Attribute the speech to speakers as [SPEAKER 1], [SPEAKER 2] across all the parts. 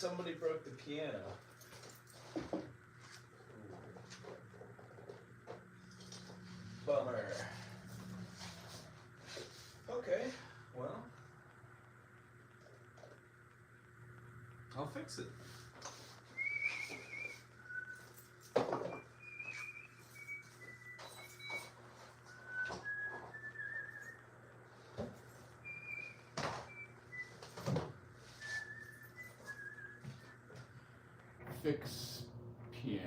[SPEAKER 1] somebody broke the piano. Bummer. Okay, well, I'll fix it. Fix piano.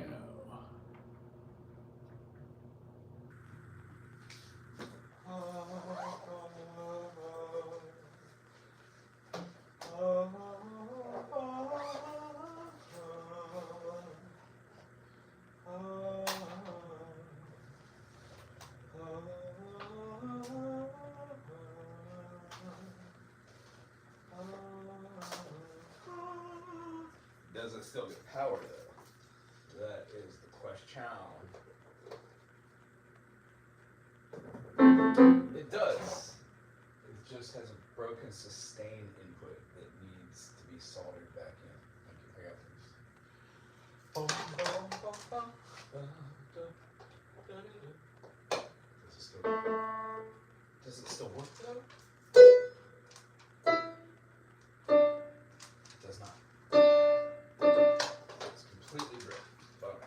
[SPEAKER 1] Does it still get power though? That is the question. It does. It just has a broken sustain input that needs to be soldered back in. Thank you. I got this. Does it still work though? It does not. It's completely broken. Bummer.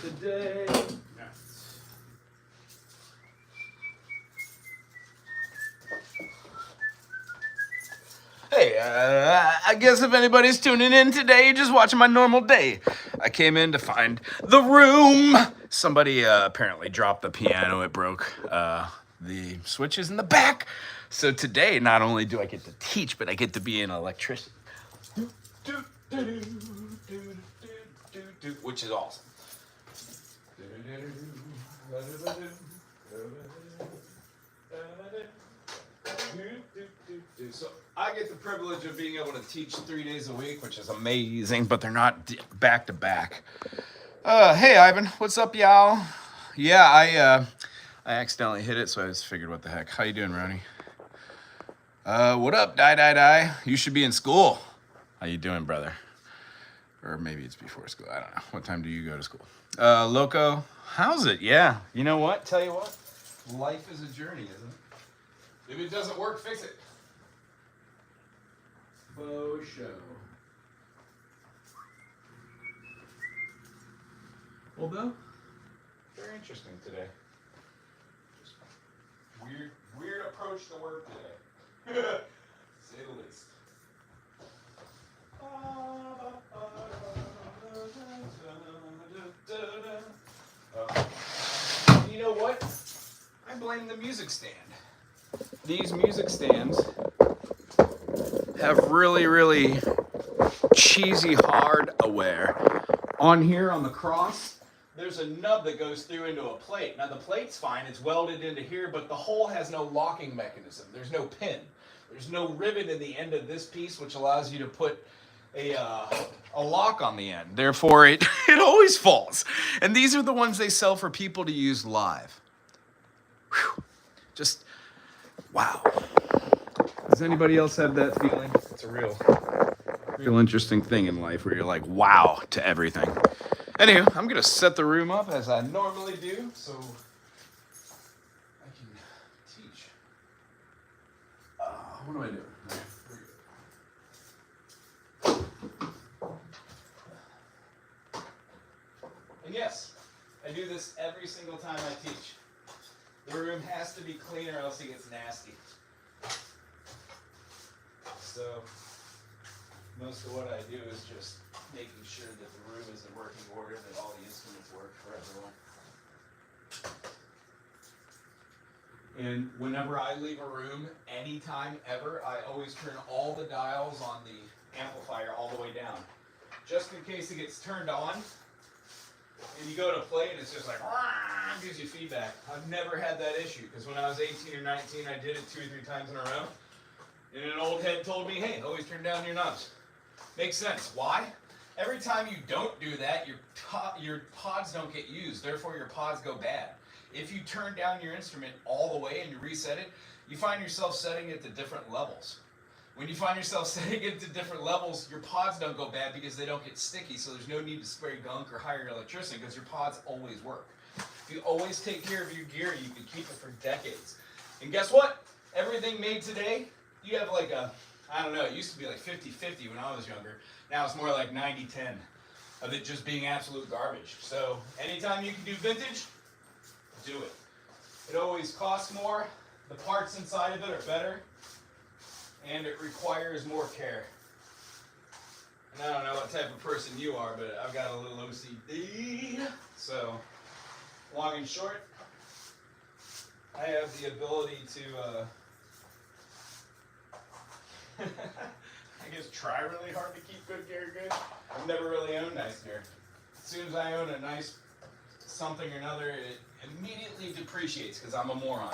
[SPEAKER 1] Today. Hey, I guess if anybody's tuning in today, you're just watching my normal day. I came in to find the room. Somebody apparently dropped the piano. It broke the switches in the back. So today, not only do I get to teach, but I get to be an electrician. Which is awesome. So I get the privilege of being able to teach 3 days a week, which is amazing, but they're not back to back. Hey Ivan, what's up, y'all? Yeah, I accidentally hit it, so I just figured, what the heck? How you doing, Ronnie? What up, Die? You should be in school. How you doing, brother? Or maybe it's before school. I don't know. What time do you go to school? Loco, how's it? Yeah. You know what? Tell you what. Life is a journey, isn't it? If it doesn't work, fix it. Faux show. Although, very interesting today. Just weird approach to work today. To say the least. You know what? I blame the music stand. These music stands have really cheesy hardware. On here on the cross, there's a nub that goes through into a plate. Now the plate's fine, it's welded into here, but the hole has no locking mechanism. There's no pin. There's no rivet in the end of this piece, which allows you to put a lock on the end. Therefore, it always falls. And these are the ones they sell for people to use live. Whew. Just, wow. Does anybody else have that feeling? It's a real interesting thing in life where you're like, wow, to everything. Anywho, I'm going to set the room up as I normally do so I can teach. What do I do? And yes, I do this every single time I teach. The room has to be clean or else it gets nasty. So most of what I do is just making sure that the room is in working order, that all the instruments work for everyone. And whenever I leave a room, anytime ever, I always turn all the dials on the amplifier all the way down. Just in case it gets turned on, and you go to play and it's just like, gives you feedback. I've never had that issue, because when I was 18 or 19, I did it 2 or 3 times in a row. And an old head told me, hey, always turn down your knobs. Makes sense. Why? Every time you don't do that, your pods don't get used. Therefore, your pods go bad. If you turn down your instrument all the way and you reset it, you find yourself setting it to different levels. When you find yourself setting it to different levels, your pods don't go bad because they don't get sticky, so there's no need to spray gunk or hire electricity because your pods always work. If you always take care of your gear, you can keep it for decades. And guess what? Everything made today, you have like a, I don't know, it used to be like 50-50 when I was younger. Now it's more like 90-10 of it just being absolute garbage. So anytime you can do vintage, do it. It always costs more, the parts inside of it are better, and it requires more care. And I don't know what type of person you are, but I've got a little OCD. So, long and short, I have the ability to, I guess, try really hard to keep good gear good. I've never really owned nice gear. As soon as I own a nice something or another, it immediately depreciates because I'm a moron.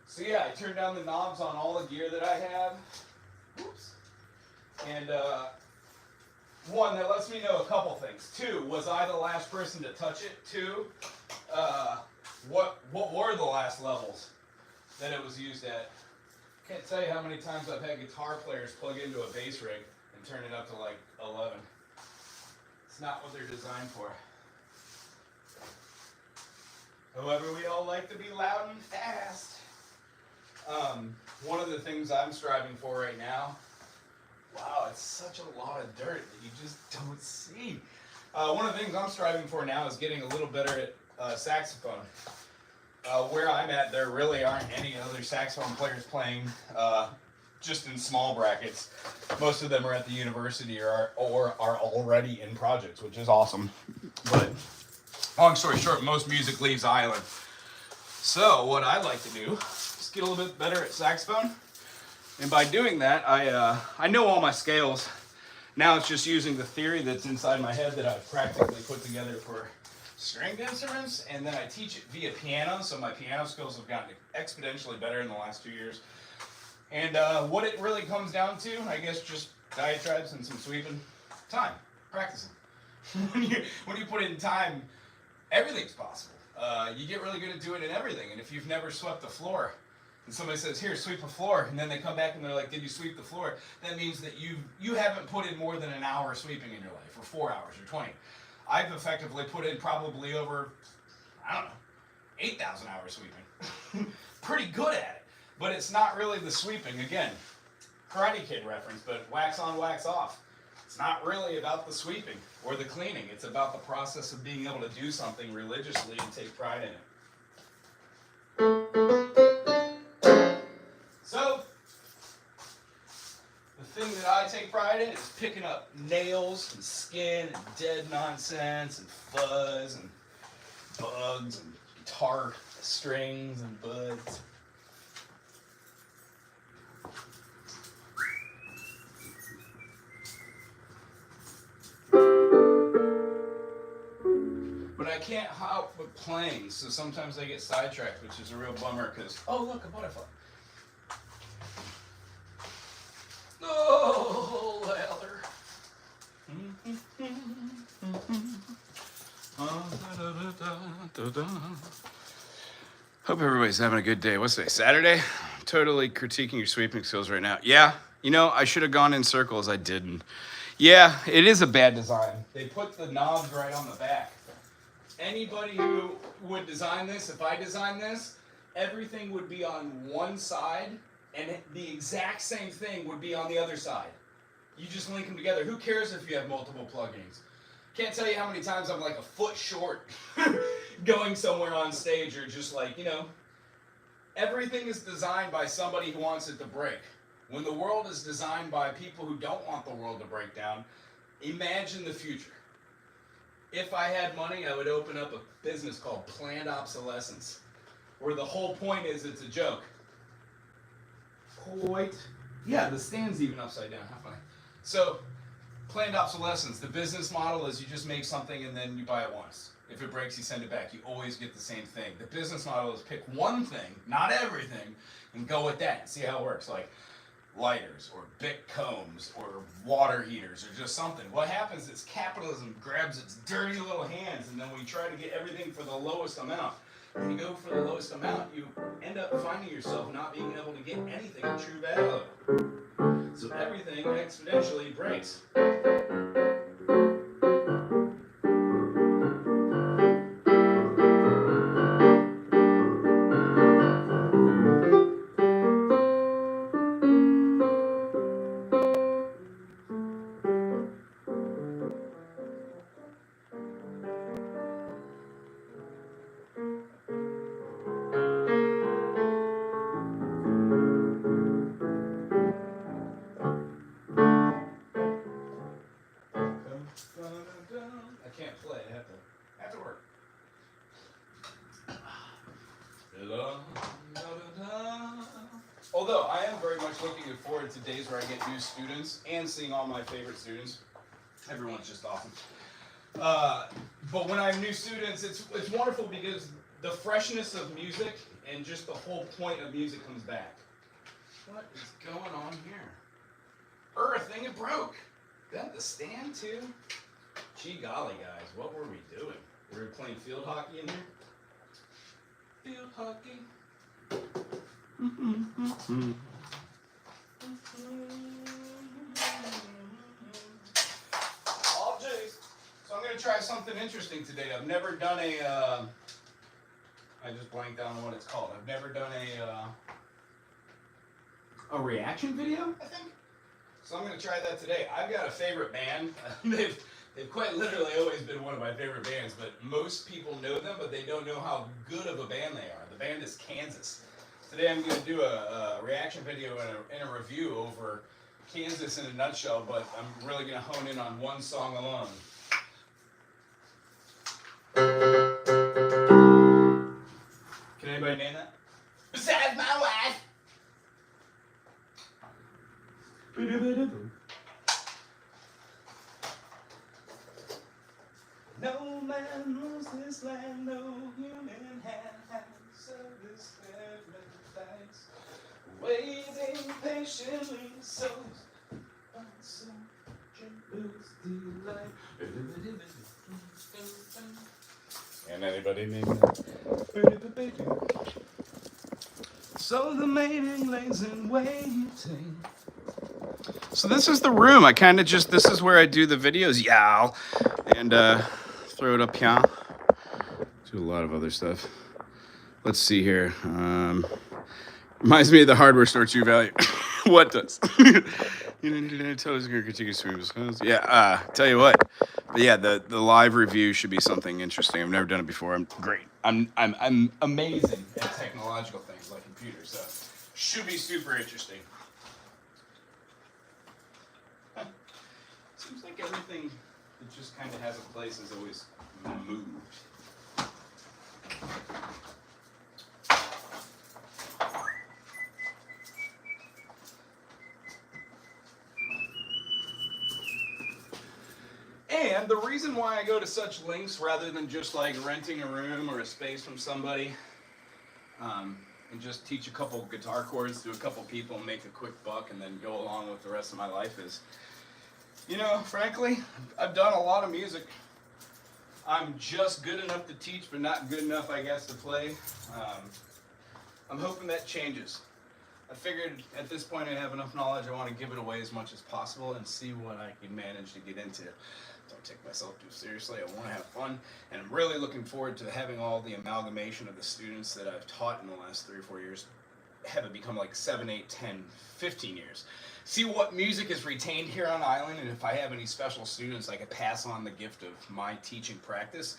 [SPEAKER 1] So yeah, I turned down the knobs on all the gear that I have. Oops. And one, that lets me know a couple things. 2, was I the last person to touch it? 2, what were the last levels that it was used at? Can't tell you how many times I've had guitar players plug into a bass rig and turn it up to like 11. It's not what they're designed for. However, we all like to be loud and fast. One of the things I'm striving for right now, wow, it's such a lot of dirt that you just don't see. One of the things I'm striving for now is getting a little better at saxophone. Where I'm at, there really aren't any other saxophone players playing just in small brackets. Most of them are at the university or are already in projects, which is awesome. But long story short, most music leaves Ireland. So what I like to do is get a little bit better at saxophone. And by doing that, I know all my scales. Now it's just using the theory that's inside my head that I've practically put together for stringed instruments, and then I teach it via piano, so my piano skills have gotten exponentially better in the last 2 years. And what it really comes down to, I guess, just diatribes and some sweeping. Time, practicing. when you put in time, everything's possible. You get really good at doing it in everything, and if you've never swept the floor, and somebody says, here, sweep the floor, and then they come back and they're like, did you sweep the floor? That means that you haven't put in more than an hour sweeping in your life, or 4 hours, or 20. I've effectively put in probably over, I don't know, 8,000 hours sweeping. Pretty good at it. But it's not really the sweeping. Again, Karate Kid reference, but wax on, wax off. It's not really about the sweeping or the cleaning. It's about the process of being able to do something religiously and take pride in it. So, the thing that I take pride in is picking up nails and skin and dead nonsense and fuzz and bugs and guitar strings and buds. with playing, so sometimes I get sidetracked, which is a real bummer because, oh, look, a butterfly. Oh, Heather. Hope everybody's having a good day. What's today? Saturday? Totally critiquing your sweeping skills right now. Yeah, you know, I should have gone in circles. I didn't. Yeah, it is a bad design. They put the knobs right on the back. Anybody who would design this, if I designed this, everything would be on one side, and the exact same thing would be on the other side. You just link them together. Who cares if you have multiple plugins? Can't tell you how many times I'm like a foot short going somewhere on stage, or just like, you know, everything is designed by somebody who wants it to break. When the world is designed by people who don't want the world to break down, imagine the future. If I had money, I would open up a business called Planned Obsolescence, where the whole point is it's a joke. Yeah, the stand's even upside down. How funny. So, planned obsolescence. The business model is you just make something and then you buy it once. If it breaks, you send it back. You always get the same thing. The business model is pick one thing, not everything, and go with that and see how it works. Like lighters or Bic combs or water heaters or just something. What happens is capitalism grabs its dirty little hands, and then we try to get everything for the lowest amount. When you go for the lowest amount, you end up finding yourself not being able to get anything of true value. So everything exponentially breaks. I can't play. I have to work. Although I am very much looking forward to days where I get new students and seeing all my favorite students. Everyone's just awesome. But when I have new students, it's wonderful because the freshness of music and just the whole point of music comes back. What is going on here? Thing, it broke. That the stand too? Gee golly, guys, what were we doing? We were playing field hockey in here? Field hockey. All J's. So I'm going to try something interesting today. I've never done a, I just blanked out on what it's called. I've never done a reaction video, I think. So I'm going to try that today. I've got a favorite band. They've quite literally always been one of my favorite bands, but most people know them, but they don't know how good of a band they are. The band is Kansas. Today I'm going to do a reaction video and a review over Kansas in a nutshell, but I'm really going to hone in on one song alone. Can anybody name that? Besides my wife! No man knows this land, no human hand has this paradise. Waiting patiently, so delight. And anybody name that? So the mating lays in waiting. So this is the room. I kind of just, this is where I do the videos, y'all. And throw it up here. Do a lot of other stuff. Let's see here. Reminds me of the hardware store True Value. What does? Yeah, tell you what. But yeah, the live review should be something interesting. I've never done it before. I'm great. I'm amazing at technological things like computers, so should be super interesting. Seems like everything that just kind of has a place is always moved. And the reason why I go to such lengths rather than just like renting a room or a space from somebody, and just teach a couple guitar chords to a couple people and make a quick buck and then go along with the rest of my life is, you know, frankly, I've done a lot of music. I'm just good enough to teach, but not good enough, I guess, to play. I'm hoping that changes. I figured at this point I have enough knowledge, I want to give it away as much as possible and see what I can manage to get into. Don't take myself too seriously, I want to have fun, and I'm really looking forward to having all the amalgamation of the students that I've taught in the last 3 or 4 years have it become like 7, 8, 10, 15 years. See what music is retained here on island, and if I have any special students I could pass on the gift of my teaching practice.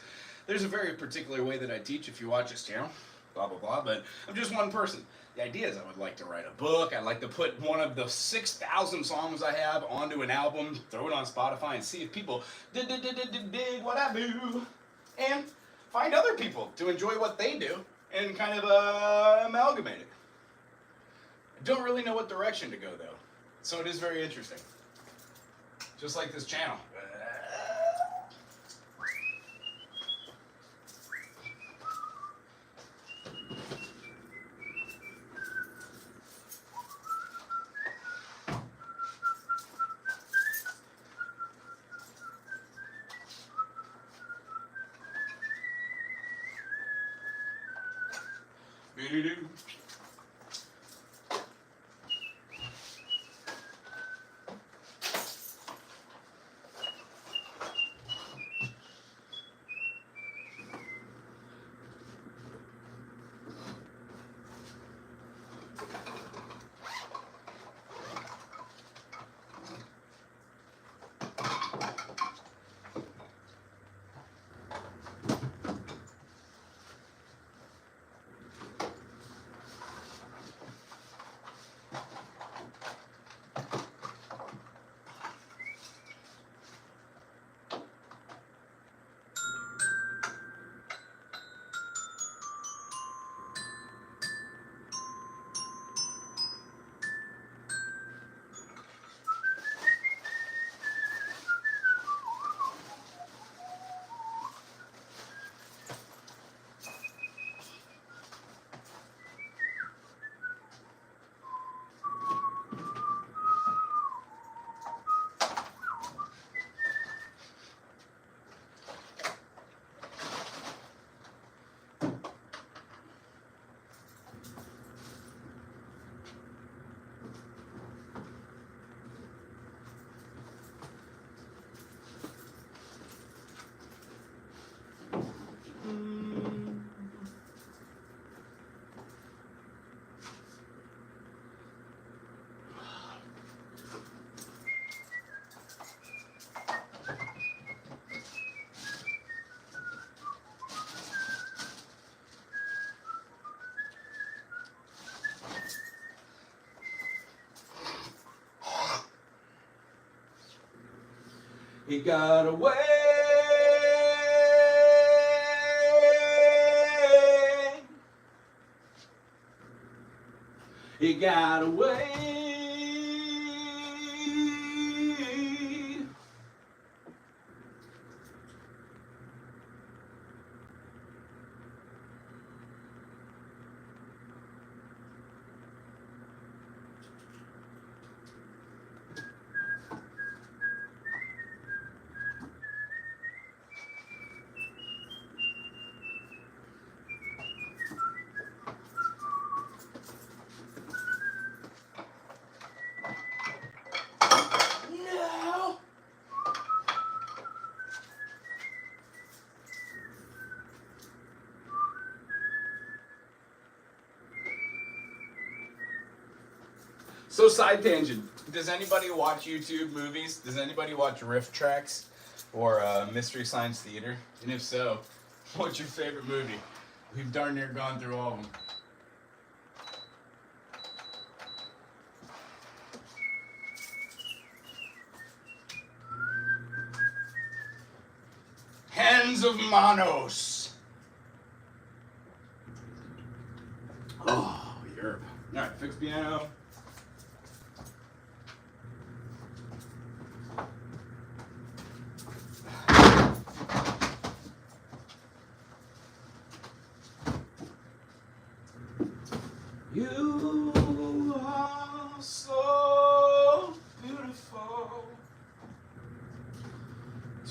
[SPEAKER 1] There's a very particular way that I teach if you watch this channel, blah blah blah, but I'm just one person. The idea is I would like to write a book. I'd like to put one of the 6,000 songs I have onto an album, throw it on Spotify, and see if people dig what I do, and find other people to enjoy what they do, and kind of amalgamate it. I don't really know what direction to go though, so it is very interesting. Just like this channel. He got away. He got away. So side tangent, does anybody watch YouTube movies? Does anybody watch riff tracks or Mystery Science Theater? And if so, what's your favorite movie? We've darn near gone through all of them. Hands of Manos. Oh, Europe. All right, fixed piano.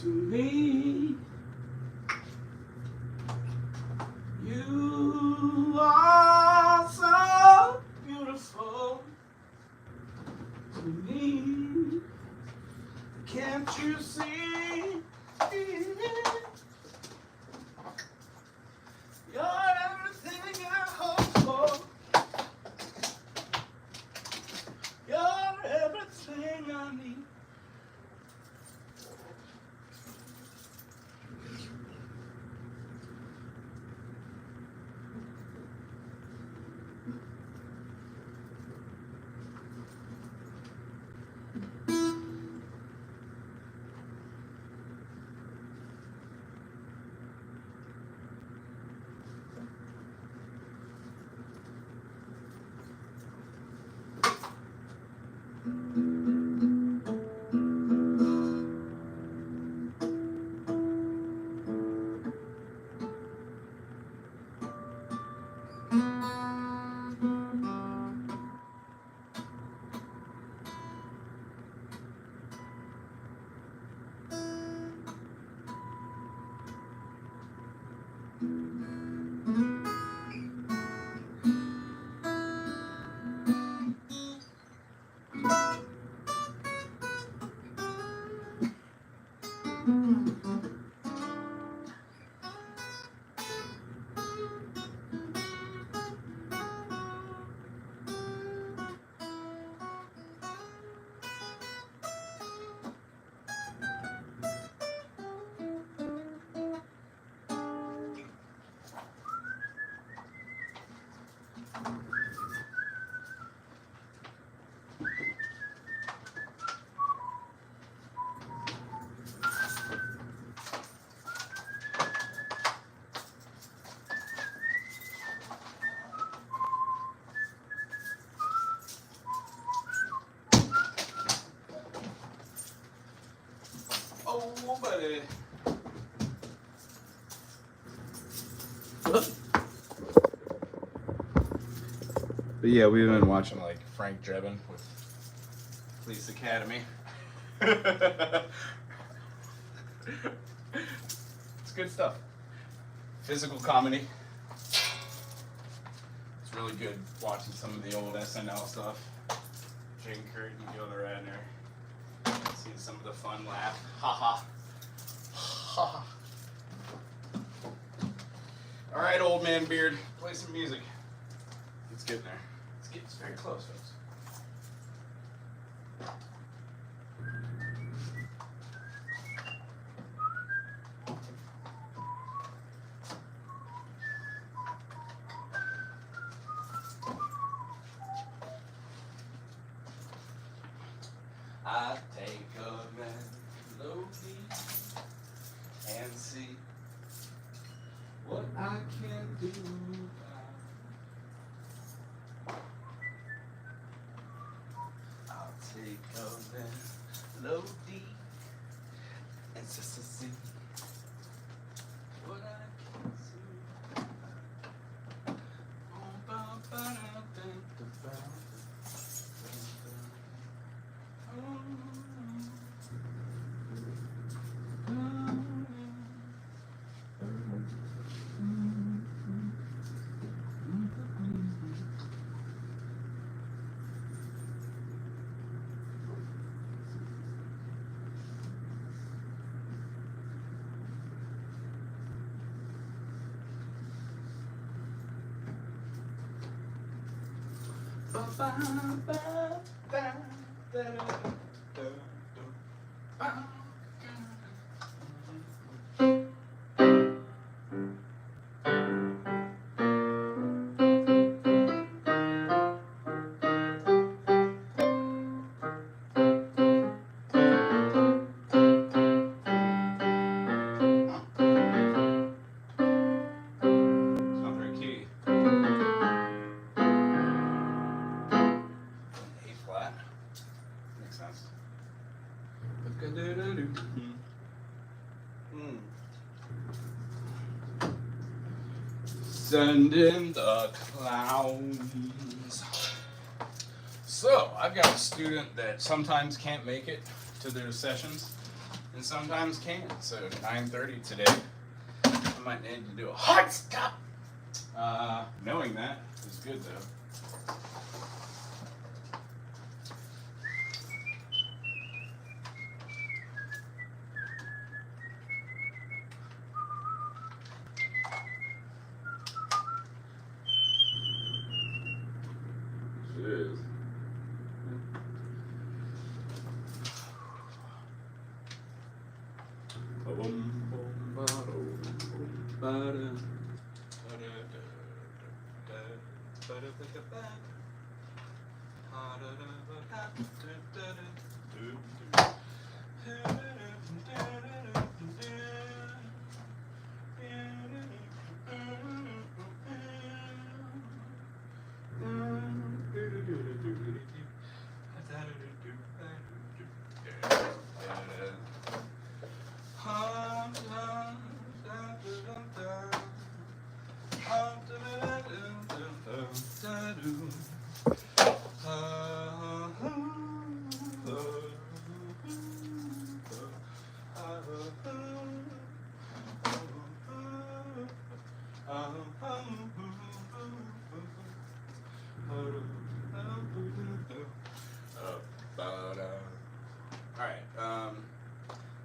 [SPEAKER 1] To me, you are so beautiful. To me, can't you see? You're everything I hope for. You're everything I need. Oh, buddy. But yeah, we've been watching like Frank Drebin with Police Academy. It's good stuff. Physical comedy. It's really good watching some of the old SNL stuff. Jane Curtin, Gilda Radner. Seeing some of the fun laugh. Ha ha. Ha ha. Alright, old man beard. Play some music. It's getting there. It's very close, folks. I take a melody and see what I can do. I'll take a melody and see what I can see. Send in the clowns. So, I've got a student that sometimes can't make it to their sessions. and sometimes can't. So 9:30 today, I might need to do a hard stop. Knowing that is good though. Is.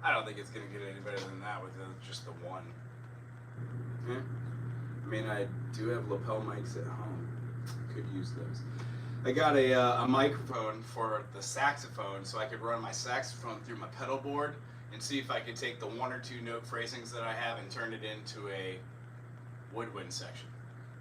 [SPEAKER 1] I don't think it's going to get any better than that with just the one. Yeah. I mean, I do have lapel mics at home. Could use those. I got a microphone for the saxophone, so I could run my saxophone through my pedal board and see if I could take the 1 or 2 note phrasings that I have and turn it into a woodwind section.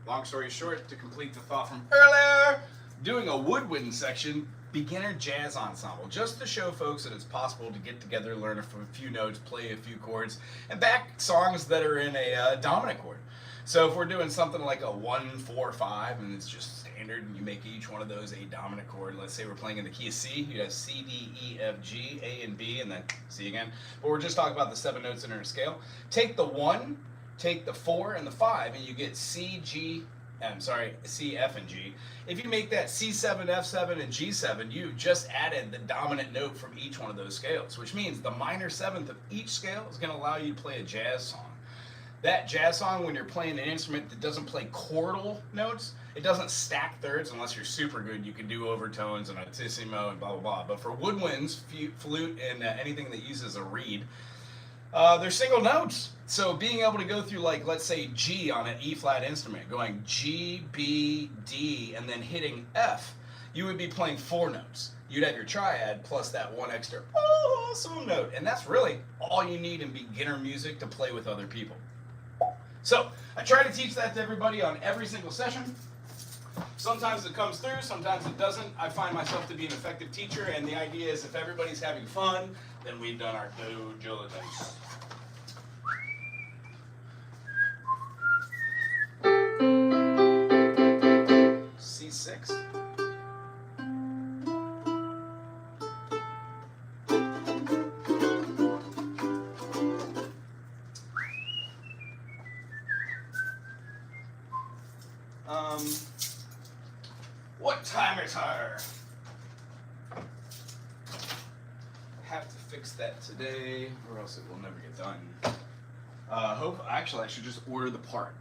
[SPEAKER 1] Long story short, to complete the thought from earlier, doing a woodwind section, beginner jazz ensemble, just to show folks that it's possible to get together, learn a few notes, play a few chords, and back songs that are in a dominant chord. So if we're doing something like a 1-4-5 and it's just standard and you make each one of those a dominant chord, let's say we're playing in the key of C, you have C, D, E, F, G, A, and B, and then C again. But we're just talking about the 7 notes in our scale. Take the 1, take the 4 and the 5, and you get C, F, and G. If you make that C7, F7, and G7, you just added the dominant note from each one of those scales, which means the minor 7th of each scale is going to allow you to play a jazz song. That jazz song, when you're playing an instrument that doesn't play chordal notes, it doesn't stack thirds unless you're super good. You can do overtones and altissimo and blah, blah, blah. But for woodwinds, flute, and anything that uses a reed, they're single notes. So being able to go through, like, let's say G on an E flat instrument, going G, B, D, and then hitting F, you would be playing 4 notes. You'd have your triad plus that one extra awesome note. And that's really all you need in beginner music to play with other people. So I try to teach that to everybody on every single session. Sometimes it comes through, sometimes it doesn't. I find myself to be an effective teacher, and the idea is if everybody's having fun, then we've done our due diligence. C6. What time is her? Have to fix that today, or else it will never get done. Actually, I should just order the part.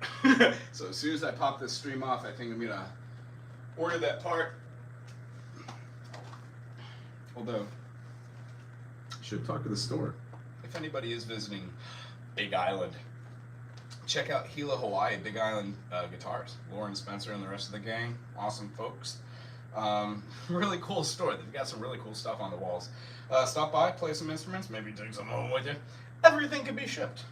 [SPEAKER 1] So as soon as I pop this stream off, I think I'm gonna order that part. Although, I should talk to the store. If anybody is visiting Big Island, check out Gila Hawaii, Big Island Guitars. Lauren Spencer and the rest of the gang, awesome folks. Really cool store. They've got some really cool stuff on the walls. Stop by, play some instruments, maybe take some home with you. Everything can be shipped.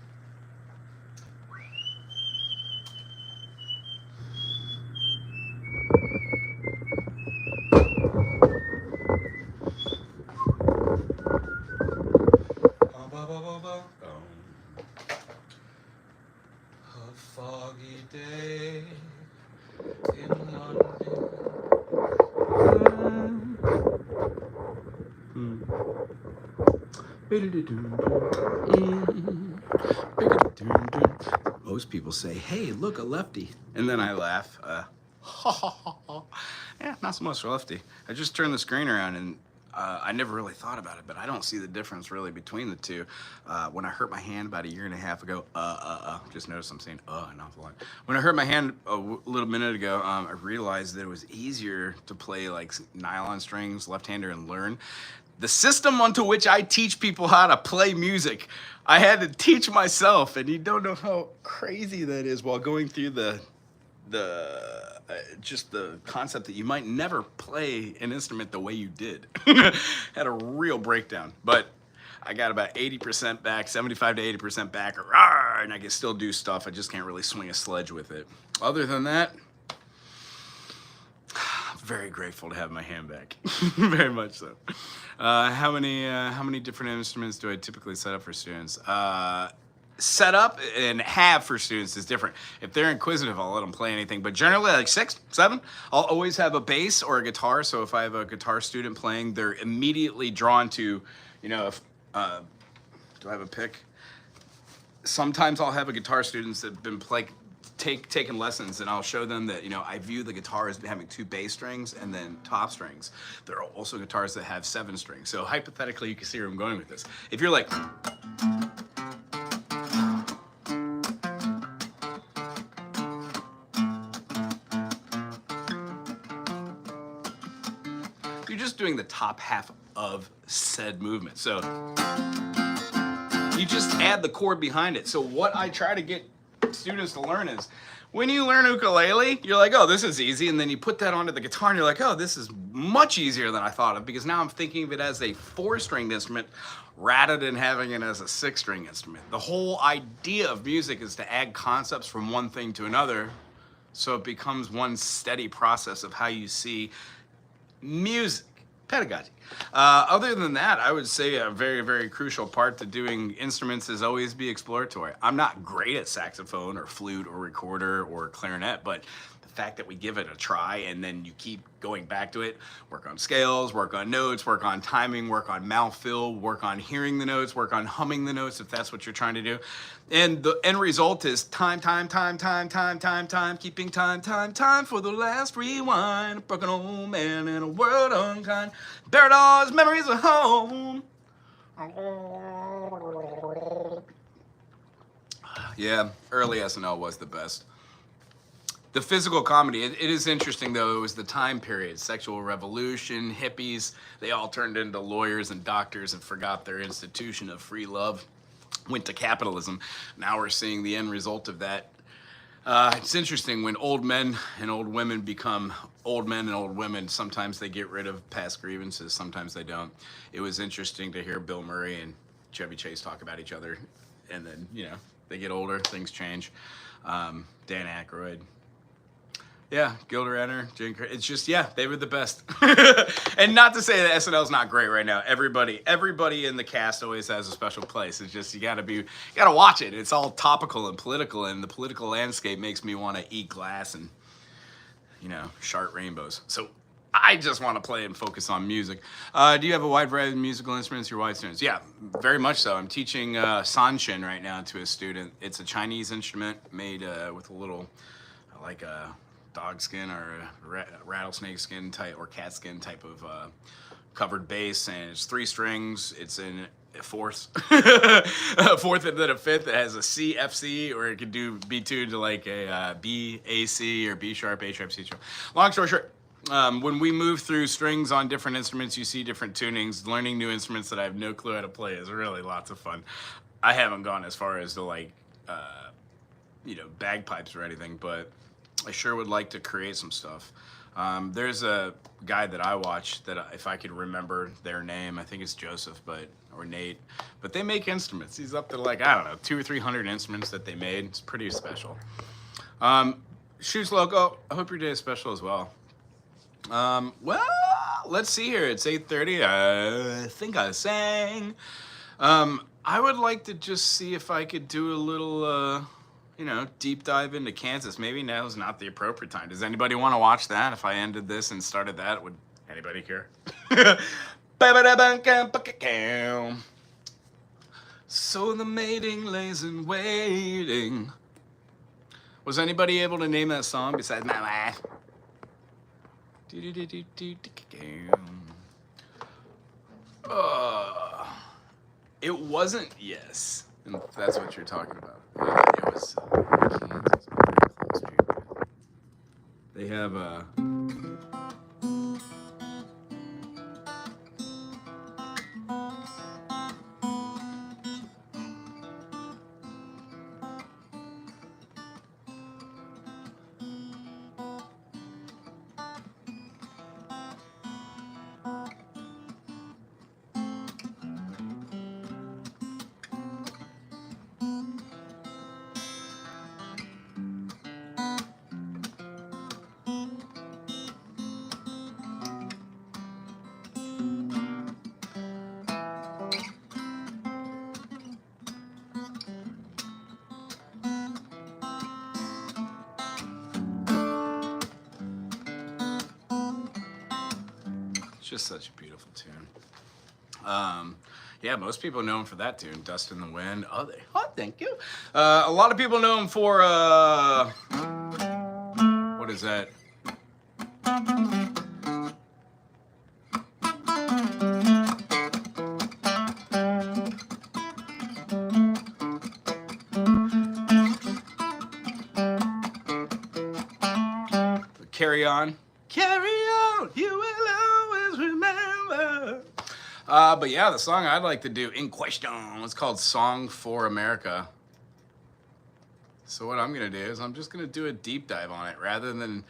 [SPEAKER 1] A foggy day in London. Most people say, hey, look, a lefty. And then I laugh. Yeah, not so much a lefty. I just turned the screen around and I never really thought about it, but I don't see the difference really between the two. When I hurt my hand about a year and a half ago, just notice I'm saying an awful lot. When I hurt my hand little minute ago, I realized that it was easier to play like nylon strings, left-hander, and learn. The system onto which I teach people how to play music, I had to teach myself, and you don't know how crazy that is while going through just the concept that you might never play an instrument the way you did. Had a real breakdown, but I got about 80% back, 75 to 80% back, and I can still do stuff. I just can't really swing a sledge with it. Other than that, very grateful to have my hand back. Very much so. How many different instruments do I typically set up for students? Set up and have for students is different. If they're inquisitive, I'll let them play anything, but generally like 6, 7. I'll always have a bass or a guitar. So if I have a guitar student playing, they're immediately drawn to, you know, if, do I have a pick? Sometimes I'll have a guitar students that have been taking lessons, and I'll show them that, you know, I view the guitar as having 2 bass strings and then top strings. There are also guitars that have 7 strings. So hypothetically, you can see where I'm going with this. If you're like, you're just doing the top half of said movement. So you just add the chord behind it. So what I try to get students to learn is, when you learn ukulele, you're like, oh, this is easy, and then you put that onto the guitar and you're like, oh, this is much easier than I thought of, because now I'm thinking of it as a 4-stringed instrument rather than having it as a 6-string instrument. The whole idea of music is to add concepts from one thing to another, so it becomes one steady process of how you see music. Pedagogy. Other than that, I would say a very, very crucial part to doing instruments is always be exploratory. I'm not great at saxophone or flute or recorder or clarinet, but the fact that we give it a try and then you keep going back to it, work on scales, work on notes, work on timing, work on mouthfeel, work on hearing the notes, work on humming the notes if that's what you're trying to do. And the end result is time, keeping time for the last rewind. A broken old man in a world unkind, buried all his memories of home. Yeah, early SNL was the best. The physical comedy, it is interesting though, it was the time period, sexual revolution, hippies, they all turned into lawyers and doctors and forgot their institution of free love, went to capitalism. Now we're seeing the end result of that. It's interesting when old men and old women become old men and old women, sometimes they get rid of past grievances, sometimes they don't. It was interesting to hear Bill Murray and Chevy Chase talk about each other, and then, you know, they get older, things change. Dan Aykroyd. Yeah, Gilda Radner, Jane Craig. It's just, yeah, they were the best. And not to say that SNL's not great right now. Everybody in the cast always has a special place. It's just, you gotta watch it. It's all topical and political, and the political landscape makes me want to eat glass and, you know, shart rainbows. So I just want to play and focus on music. Do you have a wide variety of musical instruments, your white students? Yeah, very much so. I'm teaching sanshin right now to a student. It's a Chinese instrument made with a little, like a dog skin or a rattlesnake skin type or cat skin type of covered bass, and it's 3 strings. It's in a fourth, a fourth and then a fifth. It has a C, F, C, or it could be tuned to like a B, A, C, or B sharp, A sharp, C sharp. Long story short, when we move through strings on different instruments, you see different tunings. Learning new instruments that I have no clue how to play is really lots of fun. I haven't gone as far as to like, you know, bagpipes or anything, but I sure would like to create some stuff. There's a guy that I watch that if I could remember their name, I think it's Joseph, or Nate, but they make instruments. He's up to like, I don't know, 200 or 300 instruments that they made. It's pretty special. Shoots Loco, I hope your day is special as well. Well, let's see here. It's 8:30. I think I sang. I would like to just see if I could do a little, you know, deep dive into Kansas. Maybe now is not the appropriate time. Does anybody want to watch that? If I ended this and started that, would anybody care? So the mating lays in waiting. Was anybody able to name that song besides my wife? It wasn't, yes. And that's what you're talking about. It was Kansas. Close to. They have it's just such a beautiful tune. Yeah, most people know him for that tune, Dust in the Wind. Oh, thank you. A lot of people know him for, what is that? Carry On. Carry on, you will always remember. But yeah, the song I'd like to do in question, it's called Song for America. So what I'm gonna do is I'm just gonna do a deep dive on it rather than,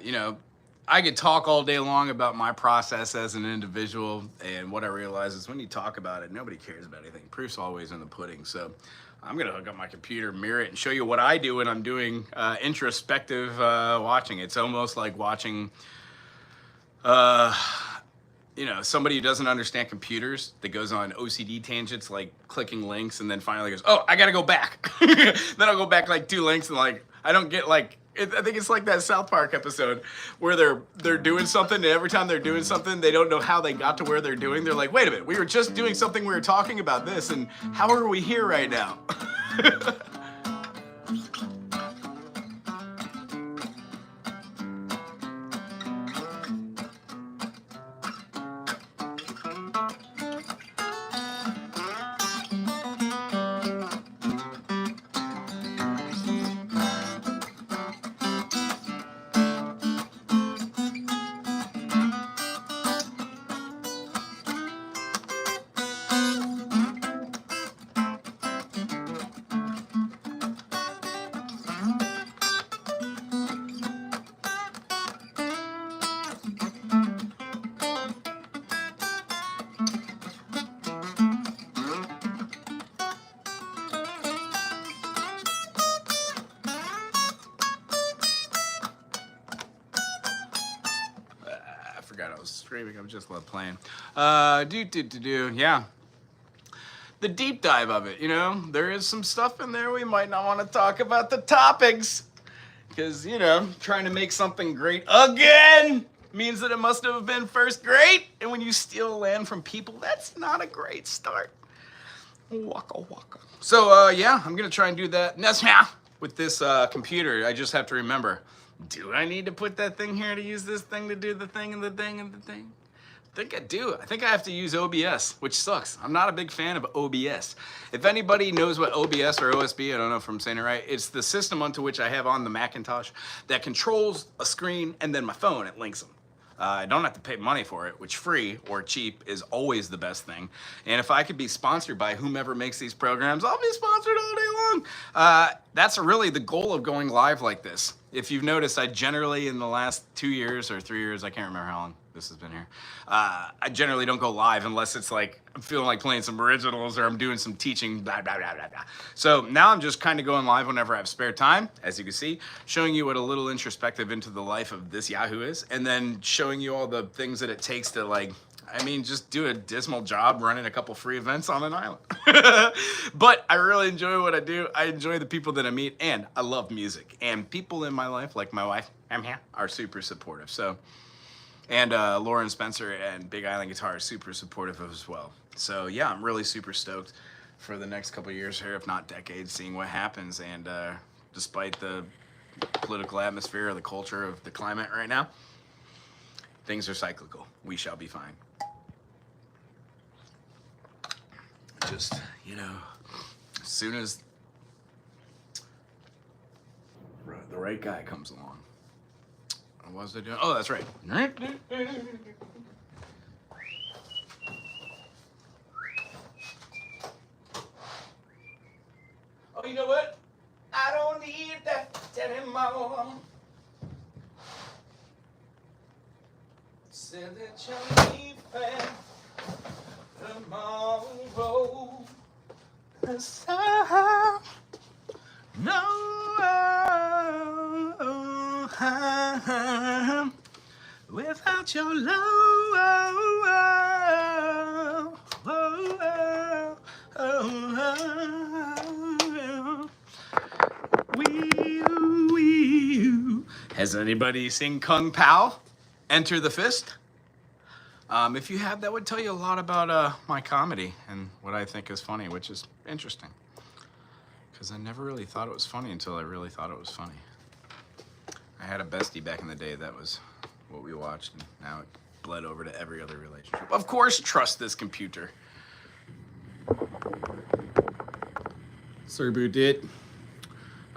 [SPEAKER 1] you know, I could talk all day long about my process as an individual, and what I realize is when you talk about it, nobody cares about anything. Proof's always in the pudding. So I'm gonna hook up my computer, mirror it, and show you what I do when I'm doing introspective watching. It's almost like watching, you know, somebody who doesn't understand computers that goes on OCD tangents, like clicking links, and then finally goes, oh, I gotta go back. Then I'll go back like 2 links, and like I don't get like, I think it's like that South Park episode where they're doing something, and every time they're doing something, they don't know how they got to where they're doing. They're like, wait a minute, we were just doing something, we were talking about this, and how are we here right now? I was streaming. I just love playing. Yeah. The deep dive of it, you know, there is some stuff in there we might not want to talk about the topics, because, you know, trying to make something great again means that it must have been first great, and when you steal land from people, that's not a great start. Waka waka. So yeah, I'm gonna try and do that with this computer. I just have to remember, do I need to put that thing here to use this thing to do the thing and the thing and the thing? I think I do. I think I have to use OBS, which sucks. I'm not a big fan of OBS. If anybody knows what OBS or OSB, I don't know if I'm saying it right, it's the system onto which I have on the Macintosh that controls a screen and then my phone, it links them. I don't have to pay money for it, which free or cheap is always the best thing. And if I could be sponsored by whomever makes these programs, I'll be sponsored all day long. That's really the goal of going live like this. If you've noticed, I generally, in the last 2 years or 3 years, I can't remember how long this has been here, I generally don't go live unless it's like, I'm feeling like playing some originals or I'm doing some teaching, blah, blah, blah, blah, blah. So now I'm just kind of going live whenever I have spare time, as you can see, showing you what a little introspective into the life of this Yahoo is, and then showing you all the things that it takes to, like, I mean, just do a dismal job running a couple free events on an island. But I really enjoy what I do. I enjoy the people that I meet, and I love music. And people in my life, like my wife, are super supportive. So, and Lauren Spencer and Big Island Guitar are super supportive as well. So yeah, I'm really super stoked for the next couple of years here, if not decades, seeing what happens. And despite the political atmosphere or the culture of the climate right now, things are cyclical. We shall be fine. just, as soon as the right guy comes along. What was I doing? Oh, that's right. Oh, you know what? I don't need that anymore. Said that you'll leave tomorrow. So, no, without your love, has anybody seen Kung Pao? Enter the Fist? If you have, that would tell you a lot about my comedy and what I think is funny, which is interesting. Because I never really thought it was funny until I really thought it was funny. I had a bestie back in the day, that was what we watched, and now it bled over to every other relationship. Of course, trust this computer. Sir boot it.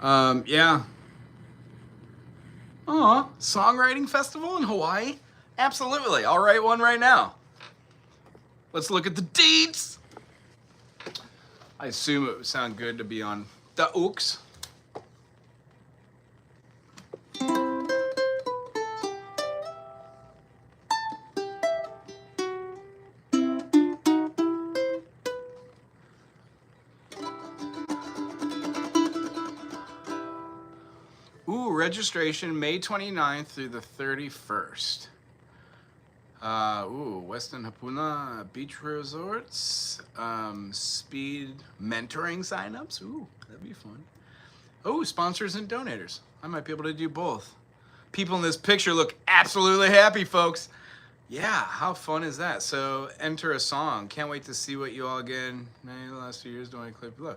[SPEAKER 1] Yeah. Aw, songwriting festival in Hawaii? Absolutely, I'll write one right now. Let's look at the dates. I assume it would sound good to be on the Ooks. Ooh, registration May 29th through the 31st. Weston Hapuna Beach Resorts. Speed mentoring signups. Ooh, that'd be fun. Oh, sponsors and donators. I might be able to do both. People in this picture look absolutely happy, folks. Yeah, how fun is that? So enter a song. Can't wait to see what you all get in the last few years doing a clip below.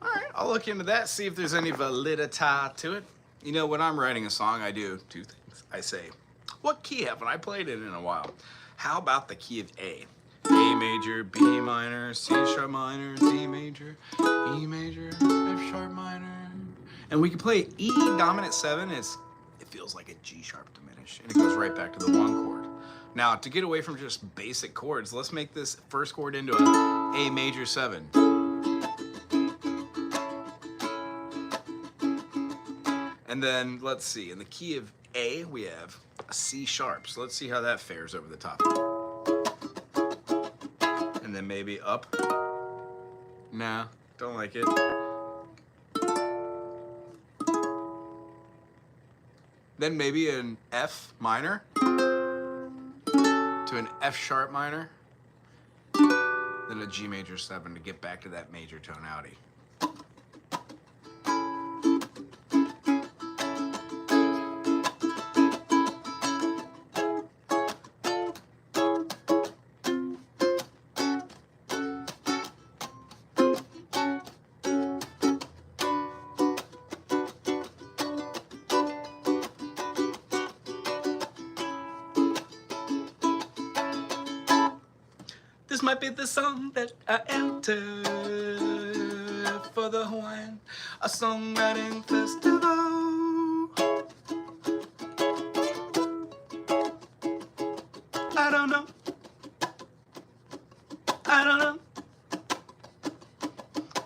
[SPEAKER 1] All right, I'll look into that, see if there's any validity to it. You know, when I'm writing a song, I do two things. I say, what key haven't I played it in a while? How about the key of A? A major, B minor, C sharp minor, D major, E major, F sharp minor. And we can play E dominant 7. It feels like a G sharp diminished, and it goes right back to the 1 chord. Now, to get away from just basic chords, let's make this first chord into a major 7. And then, let's see, in the key of A, we have a C sharp. So let's see how that fares over the top. And then maybe up. Nah, don't like it. Then maybe an F minor to an F sharp minor. Then a G major 7 to get back to that major tonality. This might be the song that I enter for the Hawaiian, a songwriting festival. I don't know. I don't know.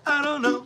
[SPEAKER 1] I don't know.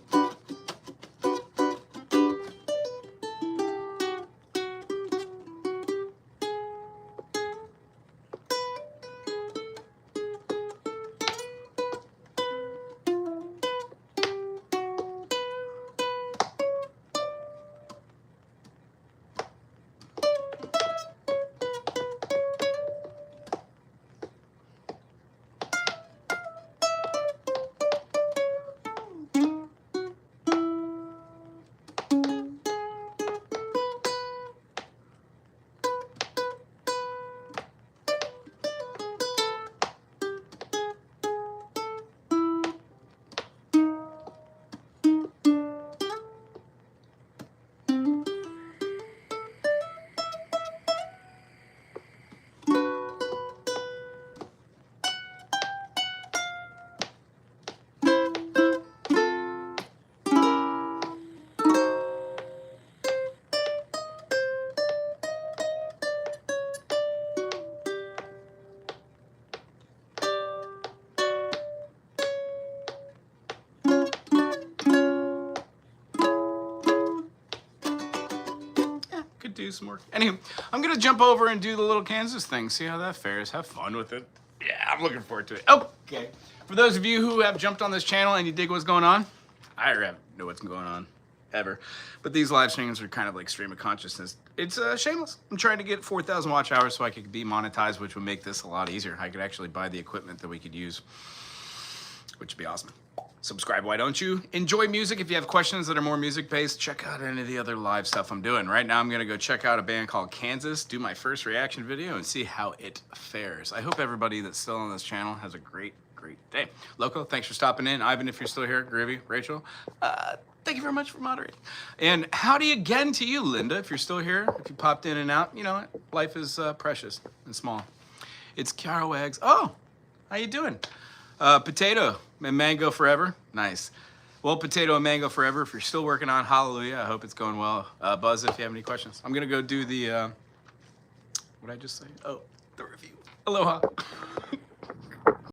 [SPEAKER 1] do some work. Anyway, I'm gonna jump over and do the little Kansas thing. See how that fares. Have fun with it. Yeah, I'm looking forward to it. Okay. For those of you who have jumped on this channel and you dig what's going on, I don't know what's going on ever. But these live streams are kind of like stream of consciousness. It's shameless. I'm trying to get 4,000 watch hours so I could be monetized, which would make this a lot easier. I could actually buy the equipment that we could use, which would be awesome. Subscribe, why don't you? Enjoy music. If you have questions that are more music-based, check out any of the other live stuff I'm doing. Right now, I'm going to go check out a band called Kansas, do my first reaction video, and see how it fares. I hope everybody that's still on this channel has a great day. Loco, thanks for stopping in. Ivan, if you're still here, Groovy, Rachel, thank you very much for moderating. And howdy again to you, Linda, if you're still here, if you popped in and out. You know what? Life is precious and small. It's Carol Eggs. Oh, how you doing? Potato and mango forever. Nice. Well, potato and mango forever. If you're still working on Hallelujah, I hope it's going well. Buzz, if you have any questions. I'm going to go do the, what did I just say? Oh, the review. Aloha.